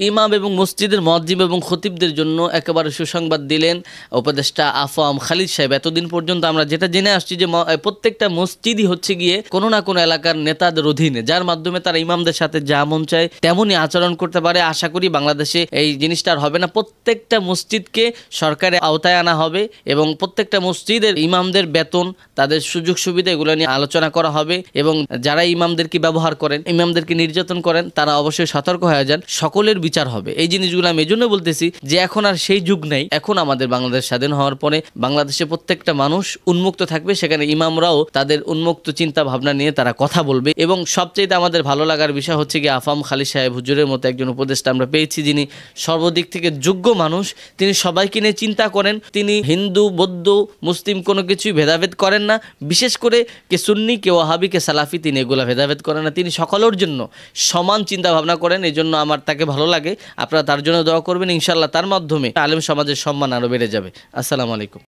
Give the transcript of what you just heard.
ইমাম এবং মসজিদের মুয়াজ্জিন এবং খতিবদের জন্য একেবারে সুসংবাদ দিলেন উপদেষ্টা আফম খালিদ সাহেব। এতদিন পর্যন্ত আমরা যেটা জেনে আসছি যে প্রত্যেকটা মসজিদই হচ্ছে গিয়ে কোনো না কোনো এলাকার নেতাদের অধীনে, যার মাধ্যমে তারা ইমামদের সাথে যা মন চায় তেমনই আচরণ করতে পারে। আশা করি বাংলাদেশে এই জিনিসটা আর হবে না। প্রত্যেকটা মসজিদকে সরকারের আওতায় আনা হবে এবং প্রত্যেকটা মসজিদের ইমামদের বেতন, তাদের সুযোগ সুবিধা এগুলো নিয়ে আলোচনা করা হবে এবং যারা ইমামদেরকে ব্যবহার করেন, ইমামদেরকে নির্যাতন করেন, তারা অবশ্যই সতর্ক হয়ে যান। সকলের বিচার হবে। এই জিনিসগুলো আমি এজন্য বলতেছি যে এখন আর সেই যুগ নেই। এখন আমাদের বাংলাদেশ স্বাধীন হওয়ার পরে বাংলাদেশে প্রত্যেকটা মানুষ উন্মুক্ত থাকবে, সেখানে ইমামরাও তাদের উন্মুক্ত চিন্তা ভাবনা নিয়ে তারা কথা বলবে। এবং সবচেয়ে আমাদের ভালো লাগার বিষয় হচ্ছে কি আফম খালিদ সাহেব হুজুরের মতো একজন উপদেষ্টা আমরা পেয়েছি যিনি সর্বদিক থেকে যোগ্য মানুষ। তিনি সবাইকে নিয়ে চিন্তা করেন। তিনি হিন্দু, বৌদ্ধ, মুসলিম কোনো কিছুই ভেদাভেদ করেন না। বিশেষ করে কে সুন্নি, কে ওয়াহাবি, কে সালাফি, তিনি এগুলো ভেদাভেদ করেন না। তিনি সকলের জন্য সমান চিন্তা ভাবনা করেন। এই জন্য আমার তাকে ভালো লাগে। আপনারা তার জন্য দোয়া করবেন। ইনশাআল্লাহ তার মাধ্যমে আলেম সমাজের সম্মান আরও বেড়ে যাবে। আসসালামু আলাইকুম।